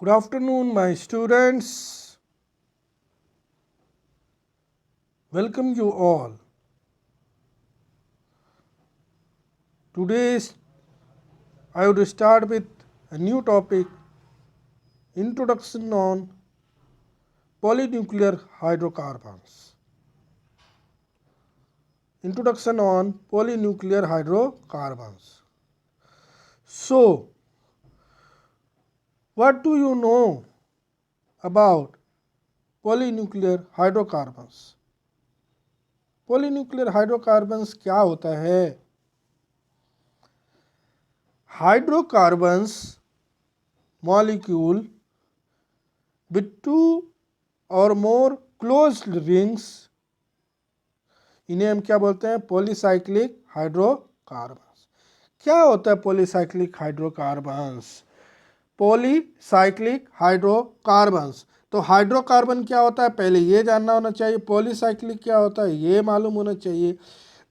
Good afternoon, my students. Welcome you all. Today I would start with a new topic, introduction on polynuclear hydrocarbons. Introduction on polynuclear hydrocarbons. So, what do you know about polynuclear hydrocarbons? Polynuclear hydrocarbons क्या होता है? Hydrocarbons molecule with two or more closed rings, इन्हें हम क्या बोलते हैं? Polycyclic hydrocarbons. क्या होता है पॉलीसाइक्लिक हाइड्रोकार्बन्स? पॉलीसाइक्लिक हाइड्रोकार्बन्स, तो हाइड्रोकार्बन क्या होता है पहले ये जानना होना चाहिए, पॉलीसाइक्लिक क्या होता है ये मालूम होना चाहिए।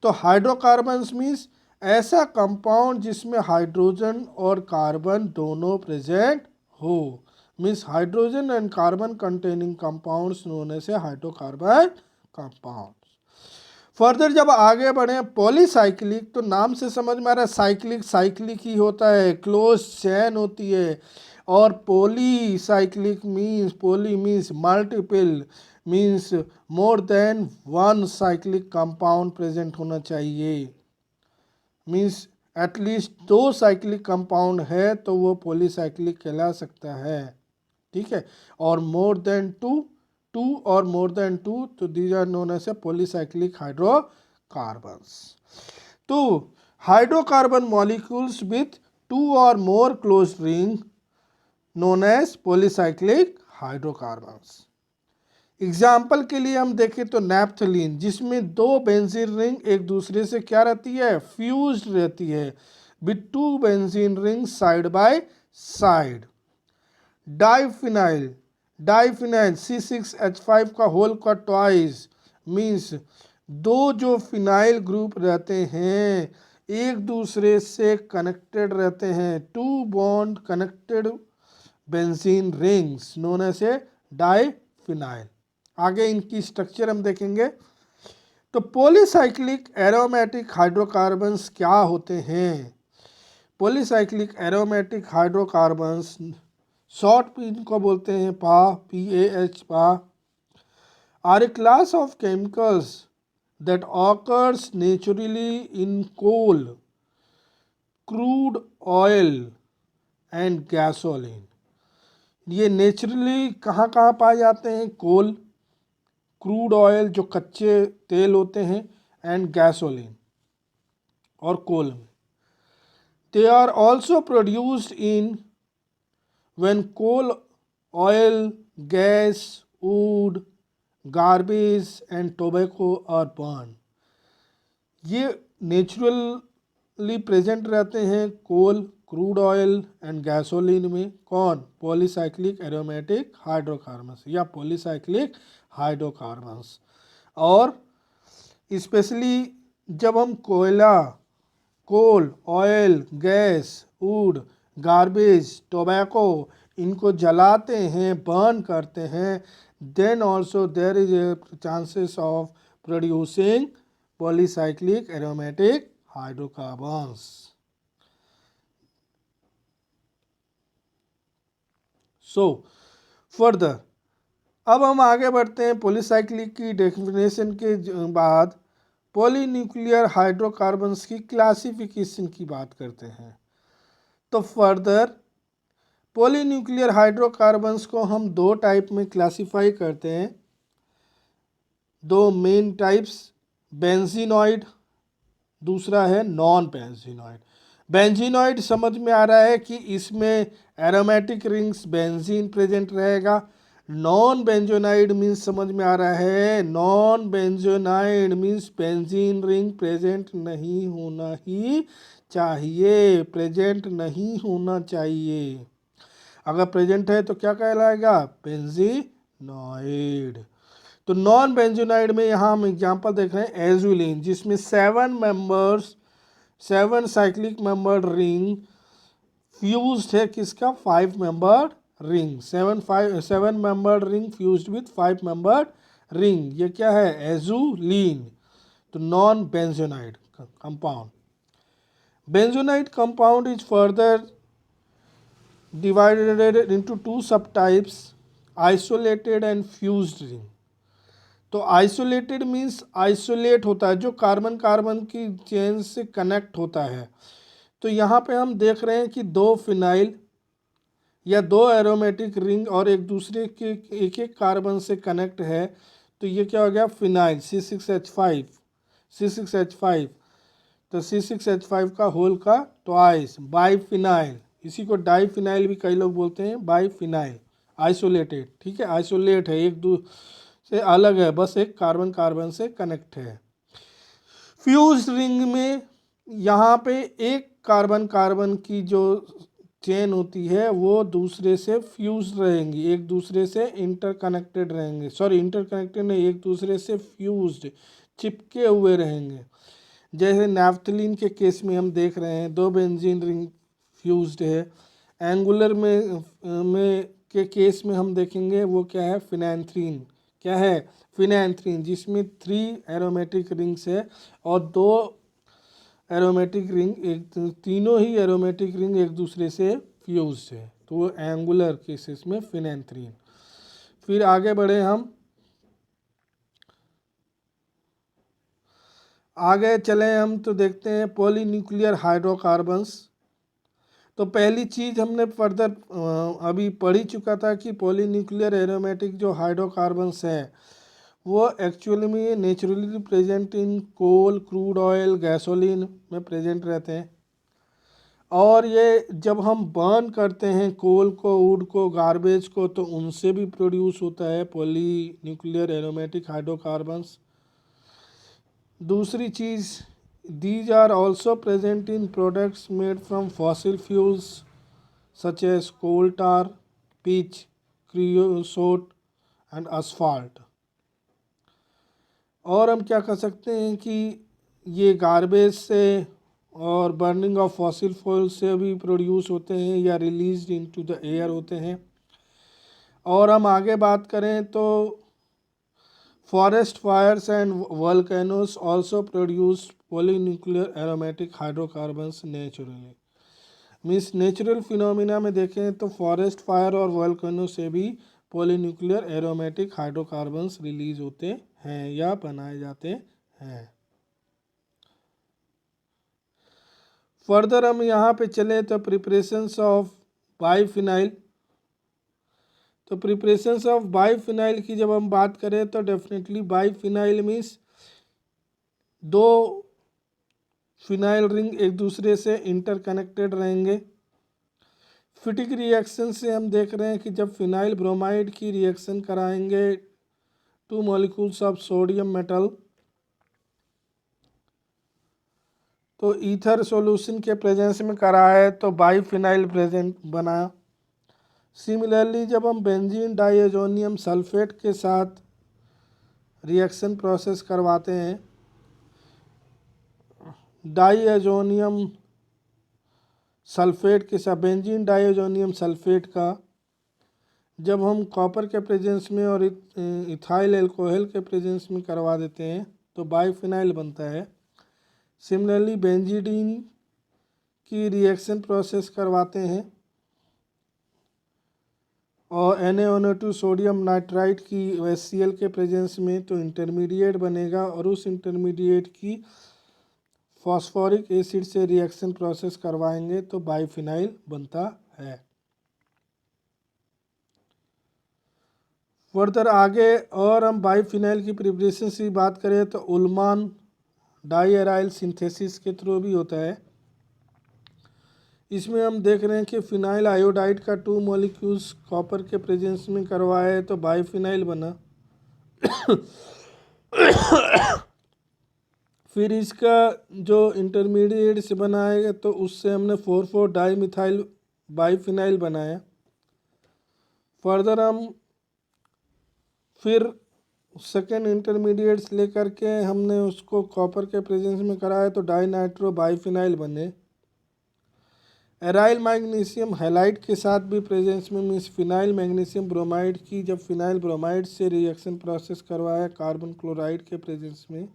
तो हाइड्रोकार्बन्स मीन्स ऐसा कंपाउंड जिसमें हाइड्रोजन और कार्बन दोनों प्रेजेंट हो, means hydrogen and carbon containing compounds known as hydrocarbon compound. Further जब आगे बढ़े पॉलीसाइक्लिक, तो नाम से समझ में आ रहा है साइक्लिक साइक्लिक ही होता है, क्लोज चेन होती है। और polycyclic means poly means multiple, means more than one cyclic compound present होना चाहिए, मीन्स एटलीस्ट दो साइक्लिक कंपाउंड है तो वो पॉलीसाइक्लिक कहला सकता है। ठीक है, और मोर देन टू और मोर देन टू, तो these are known as a polycyclic hydrocarbons. तो हाइड्रोकार्बन मॉलिक्यूल्स विथ टू और more close ring known as polycyclic hydrocarbons. Example के लिए हम देखें तो नैप्थलीन, जिसमें दो बेंजीन रिंग एक दूसरे से क्या रहती है? फ्यूज्ड रहती है, with to benzene ring side by side. Diphenyl diphenyl C6H5 का होल का ट्वाइस, मीन्स दो जो फिनाइल ग्रुप रहते हैं एक दूसरे से कनेक्टेड रहते हैं, two bond connected benzene rings known as a diphenyl. आगे इनकी स्ट्रक्चर हम देखेंगे। तो पॉलीसाइक्लिक एरोमेटिक हाइड्रोकार्बन्स क्या होते हैं? पॉलीसाइक्लिक एरोमेटिक हाइड्रोकार्बन्स शॉर्ट में इनको बोलते हैं PAH, are a class of chemicals that occurs naturally in coal, crude oil and gasoline. ये नेचुरली कहाँ कहाँ पाए जाते हैं? कोल, क्रूड ऑयल जो कच्चे तेल होते हैं, एंड गैसोलीन और कोल में। They are also produced in when coal, oil, gas, wood, garbage and tobacco are burned। ये नेचुरली प्रेजेंट रहते हैं coal, crude oil and gasoline में। कौन? पॉलीसाइक्लिक एरोमेटिक हाइड्रोकार्बन्स या पॉलीसाइक्लिक हाइड्रोकार्बन्स। और स्पेशली जब हम कोयला, coal, oil, gas, wood, garbage, tobacco इनको जलाते हैं, बर्न करते हैं, then also there is a chances of producing polycyclic aromatic hydrocarbons. So further अब हम आगे बढ़ते हैं। पॉलीसाइक्लिक की डेफिनेशन के बाद पॉलीन्यूक्लियर हाइड्रोकार्बन्स की क्लासिफिकेशन की बात करते हैं। तो फर्दर पॉलीन्यूक्लियर हाइड्रोकार्बन्स को हम दो टाइप में क्लासिफाई करते हैं, दो मेन टाइप्स, बेंजीनॉइड, दूसरा है नॉन बेंजीनॉइड। बेंजीनॉइड समझ में आ रहा है कि इसमें एरोमेटिक रिंग्स बेंजीन प्रेजेंट रहेगा। नॉन बेंजोनाइड मीन्स समझ में आ रहा है, non benzenoid means benzene ring present नहीं होना ही चाहिए, प्रेजेंट नहीं होना चाहिए। अगर प्रेजेंट है तो क्या कहलाएगा? बेंजीनॉइड। तो नॉन बेंजोनाइड में यहाँ हम एग्जांपल देख रहे हैं एजुलिन, जिसमें 7 साइक्लिक मेंबर रिंग फ्यूज्ड है किसका? 5 member ring, 7 membered ring fused with 5 membered ring, ये क्या है, एजुलीन, तो non benzenoid compound. Benzenoid compound is further divided into two subtypes, isolated and fused ring। तो आइसोलेटेड मीन्स आइसोलेट होता है, जो कार्बन कार्बन की चेन से कनेक्ट होता है। तो यहाँ पे हम देख रहे हैं कि 2 फिनाइल या 2 एरोमेटिक रिंग और एक दूसरे के एक एक कार्बन से कनेक्ट है, तो ये क्या हो गया, फिनाइल C6H5, C6H5। तो C6H5 का होल का ट्वाइस, बाईफिनाइल, इसी को डाईफिनाइल भी कई लोग बोलते हैं, बाईफिनाइल, आइसोलेटेड, ठीक है, आइसोलेट है, एक दूसरे से अलग है, बस एक कार्बन कार्बन से कनेक्ट है। फ्यूज रिंग में यहाँ पे एक कार्बन कार्बन की जो चेन होती है वो दूसरे से फ्यूज रहेंगी, एक दूसरे से इंटरकनेक्टेड रहेंगे, सॉरी इंटरकनेक्टेड नहीं, एक दूसरे से फ्यूज्ड, चिपके हुए रहेंगे। जैसे नैफ्थलीन के केस में हम देख रहे हैं 2 बेंजीन रिंग फ्यूज्ड है। एंगुलर में के केस में हम देखेंगे वो क्या है, फिनैंथ्रीन, क्या है, फिनैंथ्रीन, जिसमें 3 एरोमेटिक रिंग्स है और 2 एरोमेटिक रिंग, तीनों ही एरोमेटिक रिंग एक दूसरे से फ्यूज है, तो वो एंगुलर केसेस में फिनैंथ्रीन। फिर आगे बढ़े हम, आगे चले हम तो देखते हैं पॉलीन्यूक्लियर हाइड्रोकार्बन्स। तो पहली चीज़ हमने फर्दर अभी पढ़ ही चुका था कि पॉलीन्यूक्लियर एरोमेटिक जो हाइड्रोकार्बन्स हैं वो एक्चुअली में naturally present in coal, crude oil, gasoline में प्रेजेंट रहते हैं। और ये जब हम बर्न करते हैं कोल को, वुड को, गार्बेज को, तो उनसे भी प्रोड्यूस होता है पॉलीन्यूक्लियर एरोमेटिक हाइड्रोकार्बन्स। दूसरी चीज़, these are also present in products made from fossil fuels such as coal tar, pitch, creosote and asphalt। और हम क्या कर सकते हैं कि ये गार्बेज से और बर्निंग ऑफ फॉसिल फ्यूल से भी प्रोड्यूस होते हैं या रिलीज्ड इनटू द एयर होते हैं। और हम आगे बात करें तो forest fires and volcanoes also produce polynuclear aromatic hydrocarbons naturally. Means natural phenomena में देखें तो फॉरेस्ट फायर और वोल्केनो से भी पॉलीन्यूक्लियर एरोमेटिक हाइड्रोकार्बन्स रिलीज होते हैं या बनाए जाते हैं। फर्दर हम यहाँ पे चले तो प्रिपरेशंस ऑफ बाईफिनाइल। तो प्रिपरेशंस ऑफ बाईफिनाइल की जब हम बात करें तो definitely biphenyl means 2 phenyl ring एक दूसरे से इंटरकनेक्टेड रहेंगे। फिटिक रिएक्शन से हम देख रहे हैं कि जब फिनाइल ब्रोमाइड की रिएक्शन कराएंगे 2 मॉलिक्यूल्स ऑफ सोडियम मेटल, तो ईथर सॉल्यूशन के प्रेजेंस में कराए तो बाईफिनाइल प्रेजेंट बना। सिमिलरली जब हम बेंजीन डाइएजोनियम सल्फेट के साथ रिएक्शन प्रोसेस करवाते हैं, डाइएजोनियम सल्फेट के साथ, बेंजीन डाइएजोनियम सल्फेट का जब हम कॉपर के प्रेजेंस में और इथाइल एल्कोहल के प्रेजेंस में करवा देते हैं तो बाईफिनाइल बनता है। सिमिलरली बेंजीडीन की रिएक्शन प्रोसेस करवाते हैं और NaNO2 सोडियम नाइट्राइट की HCl के प्रेजेंस में, तो इंटरमीडिएट बनेगा और उस इंटरमीडिएट की फॉस्फोरिक एसिड से रिएक्शन प्रोसेस करवाएंगे तो बाईफिनाइल बनता है। फर्दर आगे और हम बाईफिनाइल की प्रिपरेशन की बात करें तो उल्मान डाइएराइल सिंथेसिस के थ्रू भी होता है। इसमें हम देख रहे हैं कि फिनाइल आयोडाइड का 2 मॉलिक्यूल्स कॉपर के प्रेजेंस में करवाए तो बाईफिनाइल बना। फिर इसका जो इंटरमीडिएट से बनाएगा तो उससे हमने 4,4 डाईमिथाइल बाईफिनाइल बनाया। फर्दर हम फिर सेकेंड इंटरमीडिएट्स लेकर के हमने उसको कॉपर के प्रेजेंस में कराया तो डाई नाइट्रो बाईफिनाइल बने। एराइल मैग्नीशियम हैलाइड के साथ भी प्रेजेंस में मीन्स फिनाइल मैग्नीशियम ब्रोमाइड की जब फिनाइल ब्रोमाइड से रिएक्शन प्रोसेस करवाया कार्बन क्लोराइड के प्रेजेंस में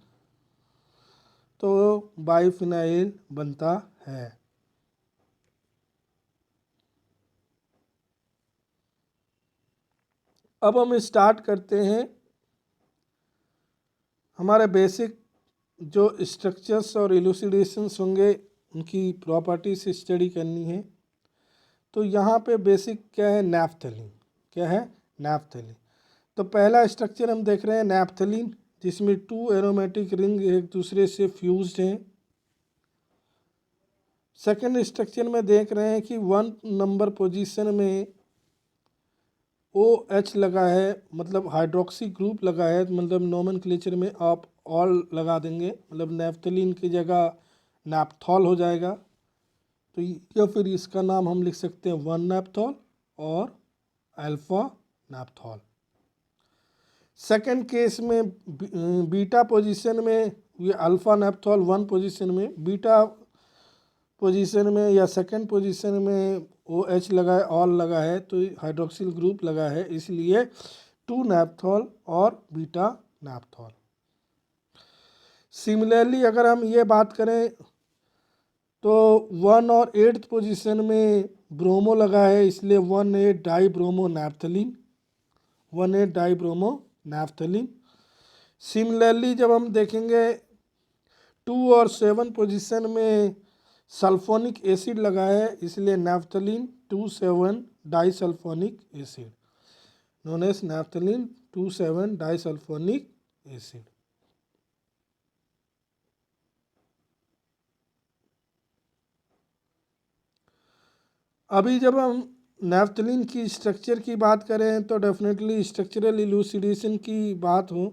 तो बाइफिनाइल बनता है। अब हम स्टार्ट करते हैं हमारे बेसिक जो स्ट्रक्चर्स और इलूसिडेशंस होंगे उनकी प्रॉपर्टीज स्टडी करनी है। तो यहाँ पे बेसिक क्या है, नैफ्थलीन। क्या है, नैफ्थलीन। तो पहला स्ट्रक्चर हम देख रहे हैं नैफ्थलीन, जिसमें 2 एरोमेटिक रिंग एक दूसरे से फ्यूज्ड हैं। सेकेंड स्ट्रक्चर में देख रहे हैं कि 1 नंबर पोजीशन में OH लगा है, मतलब हाइड्रोक्सी ग्रुप लगा है, मतलब नोमेनक्लेचर में आप ऑल लगा देंगे, मतलब नैफ्थलीन की जगह नैप्थॉल हो जाएगा। तो या फिर इसका नाम हम लिख सकते हैं 1 नैप्थॉल और अल्फा नैप्थॉल। सेकेंड केस में बीटा पोजीशन में ये अल्फा नैप्थॉल 1 पोजीशन में, बीटा पोजीशन में या सेकेंड पोजीशन में OH लगा है, ऑल लगा है, तो हाइड्रोक्सिल ग्रुप लगा है, इसलिए 2 नैप्थॉल और बीटा नैप्थॉल। सिमिलरली अगर हम ये बात करें तो 1 और 8th पोजीशन में ब्रोमो लगा है, इसलिए 1,8 die bromo naphthalene, 1,8 die bromo naphthalene. Similarly जब हम देखेंगे 2 और 7 पोजीशन में सल्फोनिक एसिड लगा है, इसलिए naphthalene 2,7 disulphonic acid, known as naphthalene 2,7 disulphonic acid. अभी जब हम नैप्थलीन की स्ट्रक्चर की बात करें तो डेफिनेटली स्ट्रक्चरल इलूसिडेशन की बात हो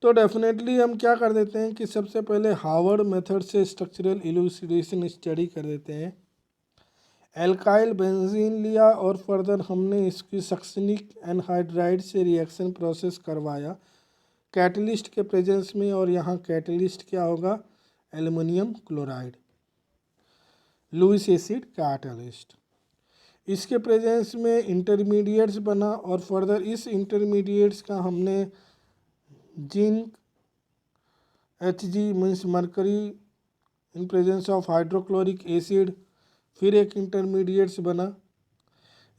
तो डेफिनेटली हम क्या कर देते हैं कि सबसे पहले हार्वर्ड मेथड से स्ट्रक्चरल इलूसिडेशन स्टडी कर देते हैं। एल्काइल बेंजीन लिया और फर्दर हमने इसकी सक्सिनिक एनहाइड्राइड से रिएक्शन प्रोसेस करवाया कैटलिस्ट के प्रेजेंस में, और यहाँ कैटलिस्ट क्या होगा, aluminium chloride, Lewis acid catalyst. इसके प्रेजेंस में इंटरमीडिएट्स बना और फर्दर इस इंटरमीडिएट्स का हमने zinc Hg means mercury in presence of hydrochloric acid, फिर एक इंटरमीडिएट्स बना।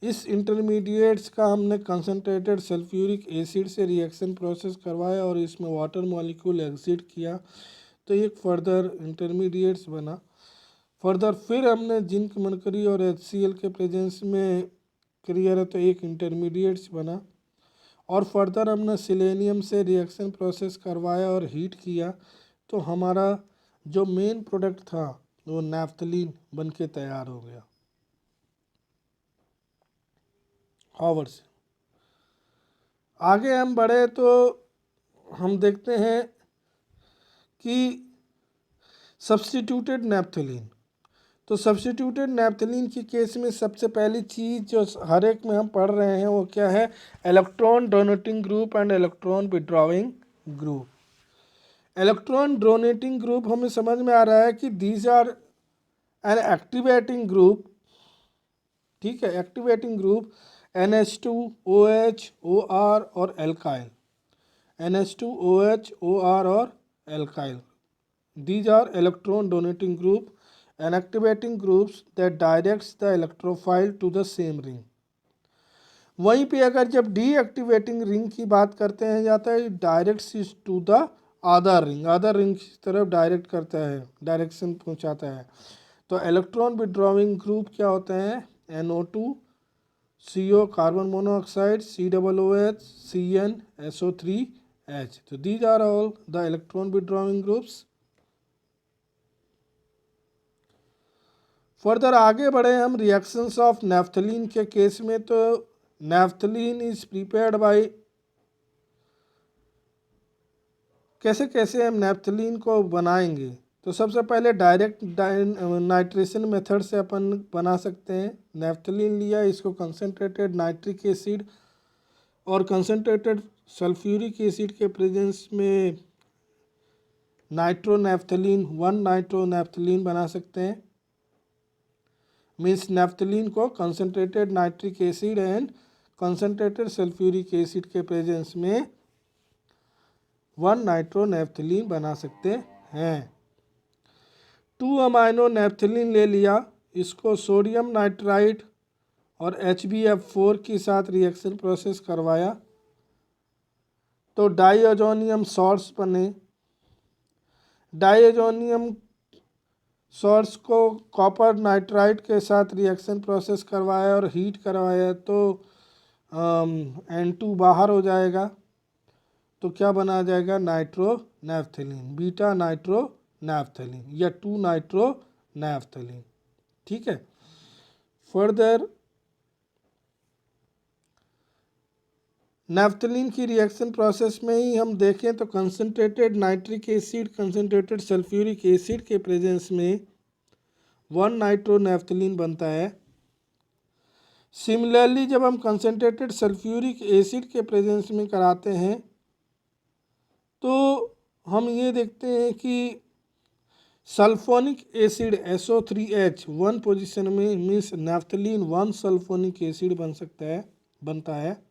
इस इंटरमीडिएट्स का हमने कंसनट्रेटेड सल्फ्यूरिक एसिड से रिएक्शन प्रोसेस करवाया और इसमें वाटर मॉलिक्यूल एग्जिट किया, तो एक फर्दर इंटरमीडिएट्स बना। फर्दर फिर हमने जिंक मरकरी और HCl के प्रेजेंस में क्लियर है तो एक इंटरमीडिएट्स बना, और फर्दर हमने सिलेनियम से रिएक्शन प्रोसेस करवाया और हीट किया, तो हमारा जो मेन प्रोडक्ट था वो नैप्थलीन बन के तैयार हो गया हार्वर्ड से। आगे हम बढ़े तो हम देखते हैं कि सब्स्टिट्यूटेड नैप्थलीन। तो सब्स्टिट्यूटेड नैप्थलीन की केस में सबसे पहली चीज़ जो हर एक में हम पढ़ रहे हैं वो क्या है, electron donating group and electron withdrawing group. Electron donating group हमें समझ में आ रहा है कि these are an activating group, ठीक है, activating group NH2 OH OR और एल्काइल, NH2 OH OR और alkyl, these are electron donating group and activating groups that directs the electrophile to the same ring। वहीं पे अगर जब deactivating ring की बात करते हैं जाता है direct to the other ring की तरफ डायरेक्ट करता है, डायरेक्शन पहुंचाता है। तो इलेक्ट्रॉन विड्रॉइंग ग्रुप क्या होते हैं, NO2 CO carbon monoxide COOH CN SO3H। तो these are all the electron withdrawing groups. Further आगे बढ़े हम रिएक्शंस ऑफ नैप्थलीन के केस में, तो नैप्थलीन इज प्रिपेयर्ड बाय, कैसे कैसे हम नैप्थलीन को बनाएंगे, तो सबसे पहले डायरेक्ट नाइट्रेशन मेथड से अपन बना सकते हैं। नैप्थलीन लिया, इसको कंसनट्रेटेड नाइट्रिक एसिड और कंसनट्रेटेड सल्फ्यूरिक एसिड के प्रेजेंस में नाइट्रोनैप्थलीन 1 नाइट्रोनैप्थलीन बना सकते हैं। मीन्स नैफ्थलीन को concentrated nitric acid and concentrated sulphuric acid के प्रेजेंस में 1 नाइट्रोनैफ्थलीन बना सकते हैं। 2 अमाइनो नैफ्थलीन ले लिया, इसको सोडियम नाइट्राइड और HbF4 के साथ रिएक्शन प्रोसेस करवाया तो डाईअजोनियम सॉल्ट्स बने। डाईअजोनियम सॉल्ट्स को कॉपर नाइट्राइड के साथ रिएक्शन प्रोसेस करवाया और हीट करवाया तो N2 बाहर हो जाएगा, तो क्या बना जाएगा नाइट्रोनैफ्थलीन, बीटा नाइट्रोनैफ्थलीन या 2 नाइट्रोनैफ्थलीन। ठीक है। फर्दर नैफ्थलीन की रिएक्शन प्रोसेस में ही हम देखें तो concentrated nitric acid concentrated sulphuric acid के प्रेजेंस में 1 नाइट्रोनैफ्थलीन बनता है। सिमिलरली जब हम कंसनट्रेटेड सल्फ्यूरिक एसिड के प्रेजेंस में कराते हैं तो हम ये देखते हैं कि सल्फोनिक एसिड SO3H 1 पोजीशन में मीन्स नैफ्थलीन 1 सल्फोनिक एसिड बनता है।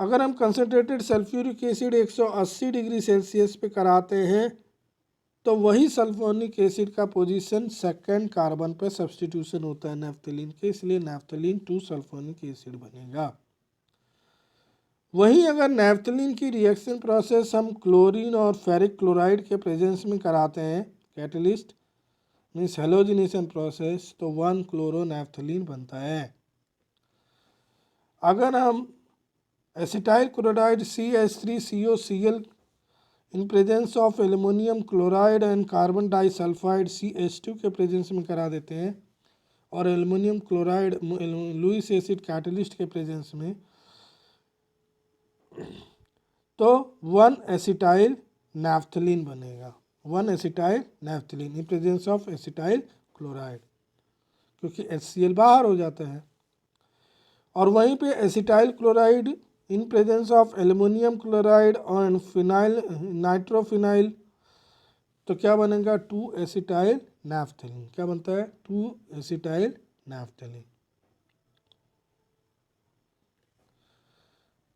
अगर हम concentrated sulphuric acid 180 degree Celsius पे कराते हैं तो वही सल्फोनिक एसिड का पोजीशन सेकंड कार्बन पे सब्स्टिट्यूशन होता है नैफ्थलीन के, इसलिए नैफ्थलीन 2 सल्फोनिक एसिड बनेगा। वहीं अगर नैफ्थलीन की रिएक्शन प्रोसेस हम क्लोरीन और फेरिक क्लोराइड के प्रेजेंस में कराते हैं, कैटलिस्ट मीन्स हेलोजिनेशन प्रोसेस, तो 1 क्लोरोनैफ्थलीन बनता है। अगर हम acetyl chloride CH3COCl in presence of aluminium chloride and carbon disulphide CH2 के प्रेजेंस में करा देते हैं और aluminium chloride Lewis acid catalyst के प्रेजेंस में, तो 1 एसिटाइल नैफ्थलीन बनेगा। 1 acetyl naphthalene in presence of acetyl chloride, क्योंकि HCl बाहर हो जाता है। और वहीं पे acetyl chloride in presence of aluminium chloride और फिनाइल नाइट्रोफिनाइल, तो क्या बनेगा 2 एसिटाइल नैफ्थलीन। क्या बनता है 2 एसिटाइल नैफ्थलीन।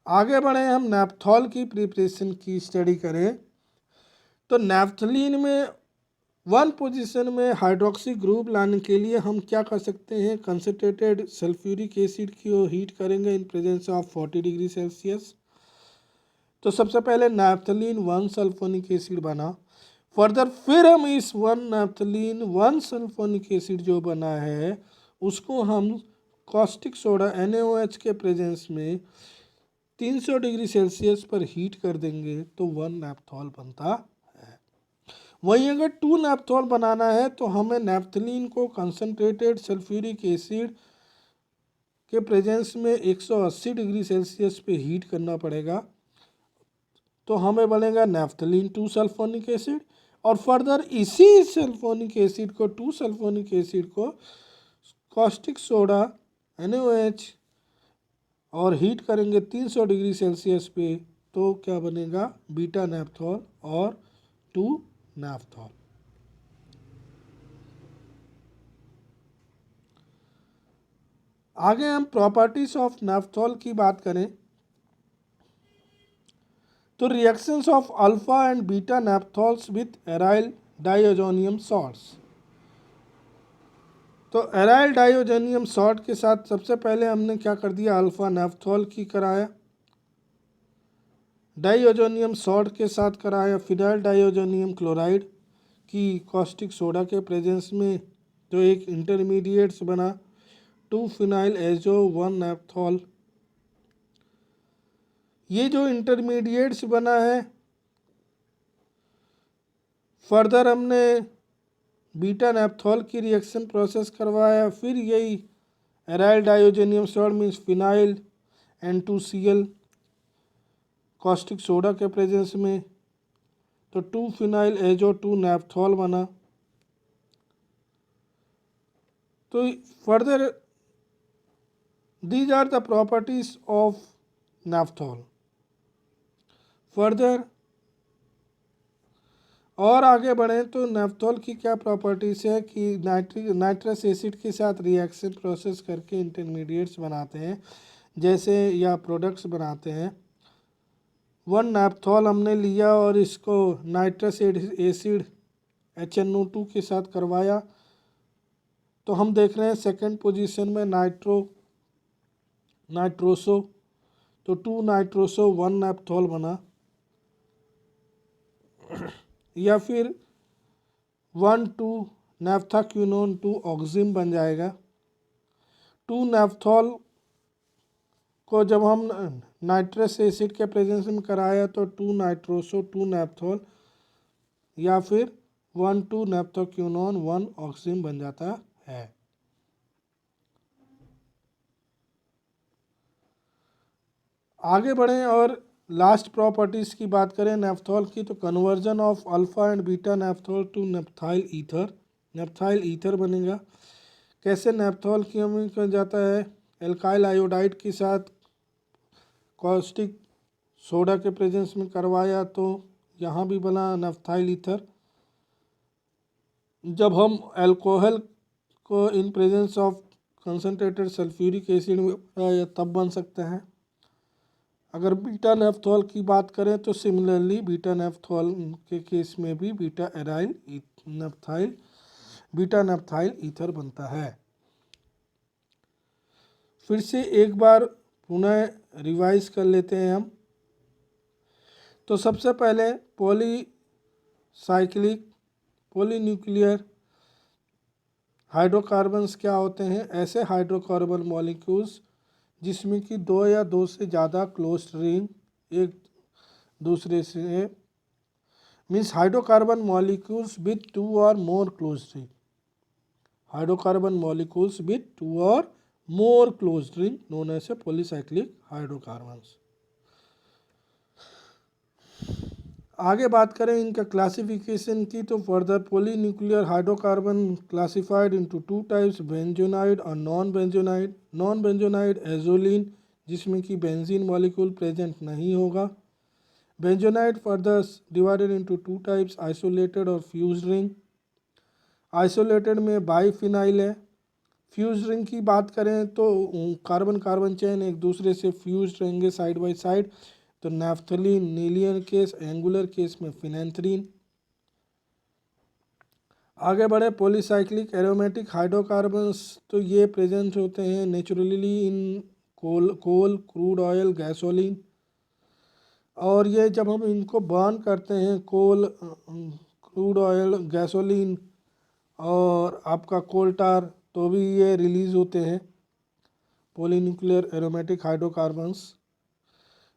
आगे बढ़े हम नैप्थॉल की प्रिपरेशन की स्टडी करें तो नैफ्थलीन में 1 पोजीशन में हाइड्रोक्सी ग्रुप लाने के लिए हम क्या कर सकते हैं, कंसनट्रेटेड सल्फ्यूरिक एसिड की हीट करेंगे इन प्रेजेंस ऑफ 40 डिग्री सेल्सियस। तो सबसे पहले नैफ्थलीन 1 सल्फोनिक एसिड बना। फर्दर फिर हम इस 1 नैफ्थलीन 1 सल्फोनिक एसिड जो बना है उसको हम कॉस्टिक सोडा NaOH के प्रेजेंस में 300 डिग्री सेल्सियस पर हीट कर देंगे तो 1 नैप्थॉल बनता है। वहीं अगर 2 नैप्थॉल बनाना है तो हमें नैफ्थलीन को कंसनट्रेटेड सल्फ्यूरिक एसिड के प्रेजेंस में 180 डिग्री सेल्सियस पे हीट करना पड़ेगा, तो हमें बनेगा नैफ्थलीन 2 सल्फोनिक एसिड। और फर्दर इसी सल्फोनिक एसिड को 2 सल्फोनिक एसिड को कॉस्टिक सोडा NaOH और हीट करेंगे 300 डिग्री सेल्सियस पे, तो क्या बनेगा बीटा नैप्थॉल और 2 नैप्थॉल। आगे हम प्रॉपर्टीज ऑफ नैप्थॉल की बात करें तो reactions of alpha and beta naphthols with aryl diazonium salts. तो एराइल डाइअजोनियम सॉल्ट के साथ सबसे पहले हमने क्या कर दिया, अल्फा नैप्थॉल की कराया, डाइअजोनियम सॉल्ट के साथ कराया फिनाइल डाइअजोनियम क्लोराइड की कॉस्टिक सोडा के प्रेजेंस में, जो एक इंटरमीडिएट्स बना 2 फिनाइल एजो 1 नैप्थॉल। ये जो इंटरमीडिएट्स बना है फर्दर हमने बीटा नैप्थॉल की रिएक्शन प्रोसेस करवाया, फिर यही aryl diazonium salt means phenyl N2Cl caustic soda के प्रेजेंस में, तो 2 फिनाइल एजो 2 नैप्थॉल बना। तो further these are the properties of naphthol. Further और आगे बढ़ें तो नेफ्थॉल की क्या प्रॉपर्टीज़ है कि नाइट्रस एसिड के साथ रिएक्शन प्रोसेस करके इंटरमीडिएट्स बनाते हैं जैसे या प्रोडक्ट्स बनाते हैं। वन नेफ्थॉल हमने लिया और इसको नाइट्रस एसिड HNO2 के साथ करवाया, तो हम देख रहे हैं सेकंड पोजीशन में नाइट्रोसो, तो 2 नाइट्रोसो 1 नेफ्थॉल बना। या फिर 1,2 नेफ्थाक्विनोन 2 ऑक्सिम बन जाएगा। 2 नेफ्थॉल को जब हम नाइट्रस एसिड के प्रेजेंस में कराया तो 2 नाइट्रोसो 2 नेफ्थॉल या फिर 1,2 नेफ्थाक्विनोन 1 ऑक्सिम बन जाता है। आगे बढ़ें और लास्ट प्रॉपर्टीज़ की बात करें नेफ्थॉल की, तो conversion of alpha and beta naphthol to naphthyl ether बनेगा। कैसे नेफ्थॉल की हमें किया जाता है, एल्काइल आयोडाइड के साथ कॉस्टिक सोडा के प्रेजेंस में करवाया तो यहाँ भी बना नेफ्थाइल ईथर। जब हम अल्कोहल को इन presence of concentrated sulphuric acid में बनाया तब बन सकते हैं। अगर बीटा नेफ्थॉल की बात करें तो सिमिलरली बीटा नेफ्थॉल के केस में भी बीटा नेफ्थाइल ईथर बनता है। फिर से एक बार पुनः रिवाइज कर लेते हैं हम। तो सबसे पहले पॉलीन्यूक्लियर हाइड्रोकार्बन्स क्या होते हैं, ऐसे हाइड्रोकार्बन मॉलिक्यूल्स जिसमें कि 2 या 2 से ज़्यादा क्लोज्ड रिंग एक दूसरे से मीन्स हाइड्रोकार्बन मॉलिक्यूल्स विथ 2 और more closed ring, hydrocarbon molecules with 2 और more closed ring known as a polycyclic hydrocarbons. आगे बात करें इनका क्लासिफिकेशन की, तो further polynuclear hydrocarbon classified into 2 types, benzenoid और non benzenoid. Non benzenoid azulene जिसमें कि बेंजीन मॉलिक्यूल प्रेजेंट नहीं होगा। Benzenoid further divided into 2 types, isolated और फ्यूज्ड रिंग। आइसोलेटेड में बाईफिनाइल है। फ्यूज्ड रिंग की बात करें तो कार्बन कार्बन चेन एक दूसरे से फ्यूज्ड रहेंगे साइड बाय साइड, तो नैफ्थलीन नीलियन केस, एंगुलर केस में फिनेंथ्रीन। आगे बढ़े पॉलीसाइक्लिक एरोमेटिक हाइड्रोकार्बन्स, तो ये प्रेजेंट होते हैं naturally in coal crude oil gasoline, और ये जब हम इनको बर्न करते हैं कोल क्रूड ऑयल गैसोलीन और आपका कोल टार, तो भी ये रिलीज़ होते हैं पॉलीन्यूक्लियर एरोमेटिक हाइड्रोकार्बन्स।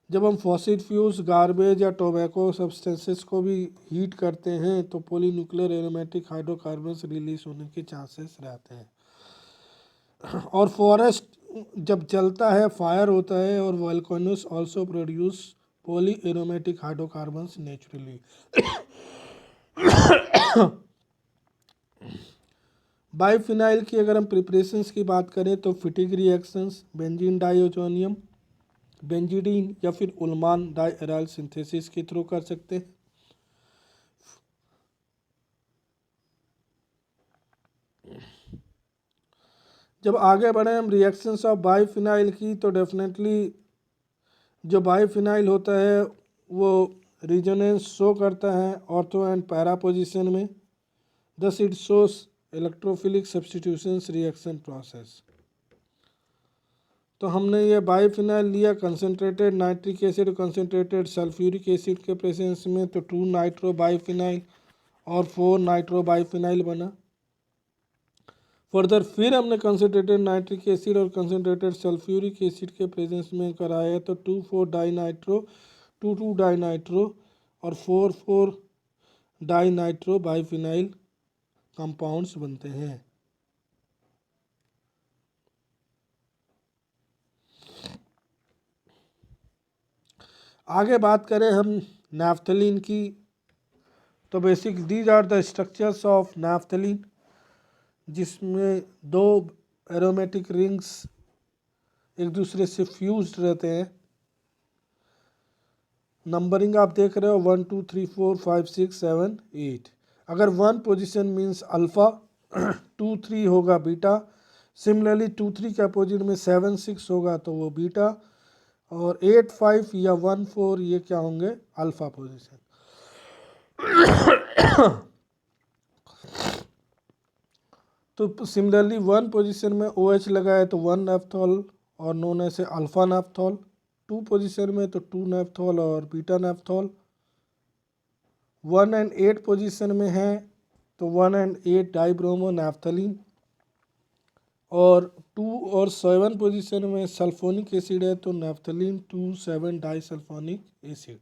जब हम फॉसिल फ्यूल्स गार्बेज या टोबैको सब्सटेंसेस को भी हीट करते हैं तो पॉलीन्यूक्लियर एरोमेटिक हाइड्रोकार्बन्स रिलीज होने के चांसेस रहते हैं। और फॉरेस्ट जब जलता है, फायर होता है, और volcanoes also produce poly aromatic hydrocarbons naturally. Biphenyl की अगर हम प्रिपरेशंस की बात करें तो फिटिक रिएक्शंस, बेंजीन डाइओजोनियम, बेंजीडीन या फिर उल्मान डाइएराइल सिंथेसिस के थ्रू कर सकते हैं। जब आगे बढ़े हम रिएक्शंस ऑफ बाईफिनाइल की, तो डेफिनेटली जो बाईफिनाइल होता है वो रिजोनेंस शो करता है ऑर्थो एंड पैरा पोजिशन में, thus it shows electrophilic substitutions reaction process. तो हमने ये बाईफिनाइल लिया कंसनट्रेटेड नाइट्रिक एसिड और कंसनट्रेटेड सल्फ्यूरिक एसिड के प्रेजेंस में, तो 2 नाइट्रो बाईफिनाइल और 4 नाइट्रो बाईफिनाइल बना। फर्दर फिर हमने कंसनट्रेटेड नाइट्रिक एसिड और कंसनट्रेटेड सल्फ्यूरिक एसिड के प्रेजेंस में कराया तो 2,4 डाईनाइट्रो 2,2 डाईनाइट्रो और 4,4 डाईनाइट्रो बाईफिनाइल कंपाउंड्स बनते हैं। आगे बात करें हम नैफ्थलीन की, तो basic these are the structures of naphthalene, जिसमें 2 एरोमेटिक रिंग्स एक दूसरे से फ्यूज्ड रहते हैं। नंबरिंग आप देख रहे हो 1 2 3 4 5 6 7 8। अगर 1 पोजीशन मीन्स अल्फ़ा 2 3 होगा बीटा। सिमिलरली 2 3 के अपोजिट में 7 6 होगा तो वो बीटा, और 8 5 या 1 4 ये क्या होंगे, अल्फ़ा पोजीशन। तो सिमिलरली 1 पोजीशन में OH लगा है तो 1 नेफ्थॉल और नोन ऐसे अल्फ़ा नेफ्थॉल। 2 पोजीशन में तो 2 नेफ्थॉल और बीटा नेफ्थॉल। 1 एंड 8 पोजीशन में है तो 1 एंड 8 डाइब्रोमो नैफ्थलीन, और 2 और 7 पोजीशन में सल्फोनिक एसिड है तो नैफ्थलीन 2 7 डाइसल्फोनिक एसिड।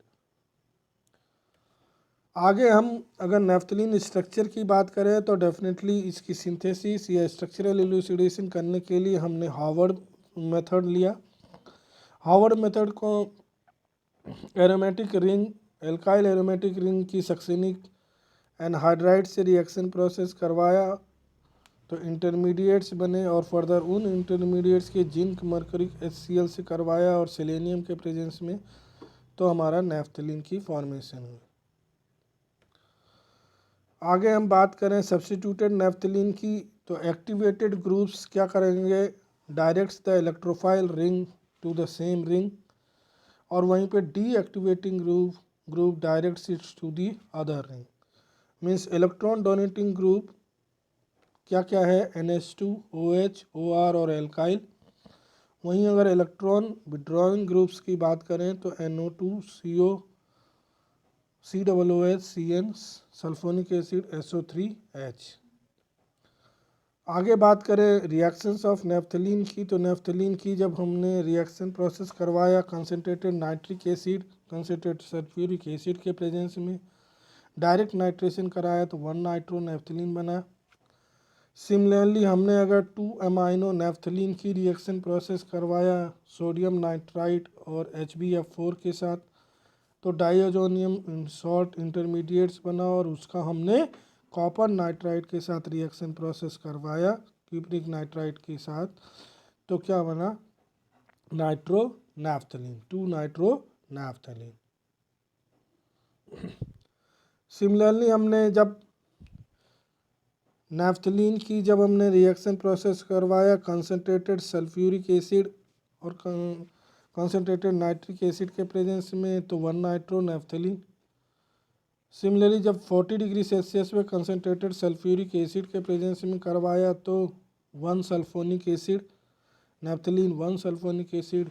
आगे हम अगर नैफ्थलीन स्ट्रक्चर की बात करें तो डेफिनेटली इसकी सिंथेसिस या स्ट्रक्चरल इलूसिडेशन करने के लिए हमने हार्वर्ड मेथड लिया। हार्वर्ड मेथड को aromatic ring, alkyl aromatic ring की सक्सेनिक एनहाइड्राइड से रिएक्शन प्रोसेस करवाया तो इंटरमीडिएट्स बने, और फर्दर उन इंटरमीडिएट्स के जिंक मरकरी HCl से करवाया और सेलेनियम के प्रेजेंस में तो हमारा नैफ्थलीन की फॉर्मेशन हुई। आगे हम बात करें सब्स्टिट्यूटेड नैफ्थलीन की, तो एक्टिवेटेड ग्रुप्स क्या करेंगे, directs the electrophile ring to the same ring, और वहीं पे deactivating group directs its to the other ring. Means electron donating group क्या क्या है, NH2 OH OR और एल्काइल। वहीं अगर इलेक्ट्रॉन विड्रॉइंग ग्रुप्स की बात करें तो NO2 CO COOH CN sulphonic acid SO3H। आगे बात करें रिएक्शंस ऑफ नैफ्थलीन की, तो नैफ्थलीन की जब हमने रिएक्शन प्रोसेस करवाया concentrated nitric acid concentrated sulphuric acid के प्रेजेंस में, डायरेक्ट नाइट्रेशन कराया तो 1 नाइट्रो नैफ्थलीन बना। सिमिलरली हमने अगर 2 अमाइनो नैफ्थलीन की रिएक्शन प्रोसेस करवाया सोडियम नाइट्राइट और HbF4 के साथ तो डाइअजोनियम सॉल्ट इंटरमीडिएट्स बना, और उसका हमने कॉपर नाइट्राइट के साथ रिएक्शन प्रोसेस करवाया क्यूप्रिक नाइट्राइट के साथ तो क्या बना, nitro naphthalene 2 nitro naphthalene. Similarly हमने जब नैफ्थलीन की जब हमने रिएक्शन प्रोसेस करवाया कंसनट्रेटेड सल्फ्यूरिक एसिड और कंसनट्रेटेड नाइट्रिक एसिड के प्रेजेंस में तो 1 नाइट्रो नैफ्थलीन। सिमिलरली जब 40 डिग्री सेल्सियस में कंसनट्रेटेड सल्फ्यूरिक एसिड के प्रेजेंस में करवाया तो 1 sulphonic acid naphthalene 1 sulphonic acid.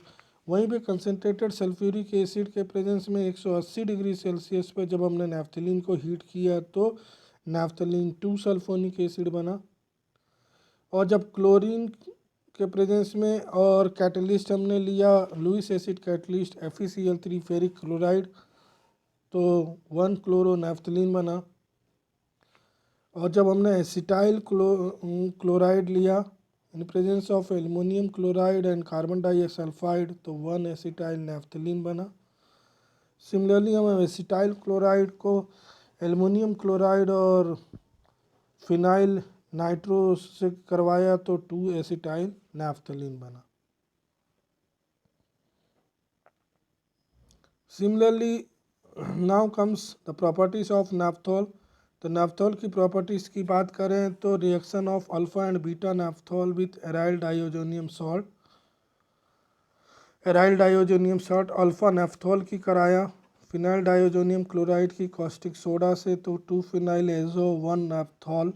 वहीं पे कंसनट्रेटेड सल्फ्यूरिक एसिड के प्रेजेंस में 180 डिग्री सेल्सियस पे जब हमने नैफ्थलीन को हीट किया तो नैफ्थलीन 2 सल्फोनिक एसिड बना। और जब क्लोरीन के प्रेजेंस में और कैटलिस्ट हमने लिया Lewis acid catalyst FeCl3 ferric chloride तो 1 क्लोरो नैफ्थलीन बना। और जब हमने एसिटाइल क्लोराइड लिया in presence of aluminium chloride and carbon disulphide तो 1 एसिटाइल नैफ्थलीन बना। सिमिलरली हम एसिटाइल क्लोराइड को एल्युमिनियम क्लोराइड और फिनाइल नाइट्रो से करवाया तो 2 एसिटाइल नैफ्थलीन बना। Similarly now comes the properties of naphthol. तो नैफ्थॉल की प्रॉपर्टीज़ की बात करें तो reaction of alpha and beta naphthol with aryl diazonium salt. Aryl diazonium salt alpha naphthol की कराया फिनाइल डाइओजोनियम क्लोराइड की कॉस्टिक सोडा से तो 2 फिनाइल एजो 1 नैफ्थॉल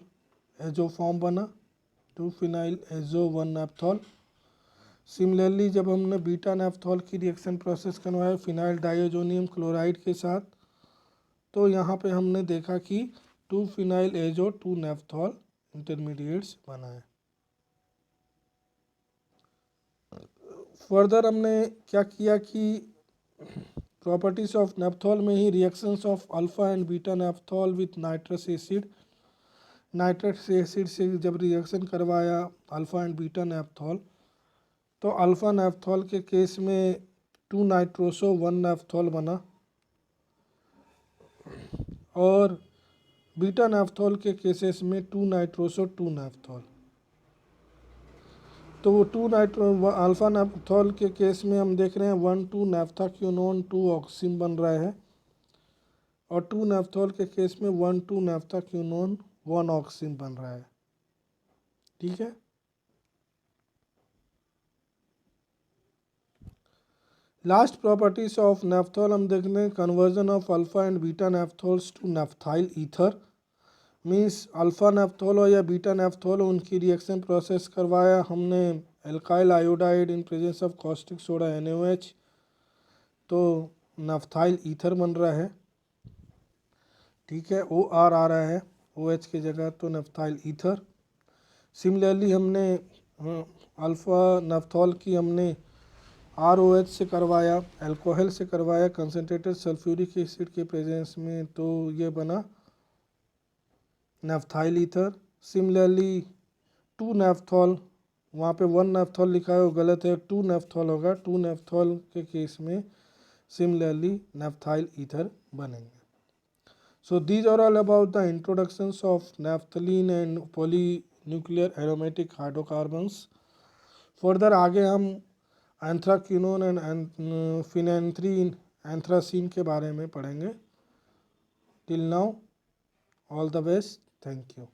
एजो फॉर्म बना 2 फिनाइल एजो 1 नैफ्थॉल। सिमिलरली जब हमने बीटा नैफ्थॉल की रिएक्शन प्रोसेस करवाया फिनाइल डाइओजोनियम क्लोराइड के साथ तो यहाँ पे हमने देखा कि 2 फिनाइल एजो 2 नैफ्थॉल इंटरमीडिएट्स बनाए। फर्दर हमने क्या किया कि प्रॉपर्टीज ऑफ नैफ्थॉल में ही reactions of alpha and beta naphthol with nitrous acid. Nitrous acid से जब रिएक्शन करवाया अल्फा एंड बीटा नैफ्थॉल तो अल्फा नैफ्थॉल के केस में 2 नाइट्रोसो 1 नैफ्थॉल बना, और बीटा नैफ्थॉल के केसेस में 2 नाइट्रोसो 2 नैफ्थॉल। तो वो 2 नाइट्रो अल्फा नेप्थॉल के केस में हम देख रहे हैं 1,2 नैप्थाक्विनोन 2 ऑक्सीन बन रहा है, और 2 नेप्थॉल के केस में 1,2 नैप्थाक्विनोन 1 ऑक्सीन बन रहा है। ठीक है। लास्ट प्रॉपर्टीज ऑफ नेप्थॉल हम देख रहे हैं, conversion of alpha and beta naphthols to naphthyl ether. Means alpha naphthol हो या बीटा नेप्थॉल हो, उनकी रिएक्शन प्रोसेस करवाया हमने alkyl iodide in presence of caustic soda NaOH, तो नेप्थाइल ईथर बन रहा है। ठीक है, OR आ रहा है OH की जगह, तो नेप्थाइल ईथर। सिमिलरली हमने अल्फा नेप्थॉल की हमने ROH से करवाया, अल्कोहल से करवाया कंसनट्रेटेड सल्फ्यूरिक एसिड के प्रेजेंस में, तो ये बना नेप्थाइल ईथर। सिमिलरली 2 नेप्थॉल, वहाँ पे 1 नेप्थॉल लिखा है वो गलत है, 2 नेप्थॉल होगा। 2 नेप्थॉल के केस में सिमिलरली नेप्थाइल ईथर बनेंगे। So these are all about the introductions of naphthalene and polynuclear aromatic hydrocarbons. Further आगे हम एंथ्राक्विनोन एंड फिनेंथ्रीन एंथ्रासीन के बारे में पढ़ेंगे। Till now all the best, thank you.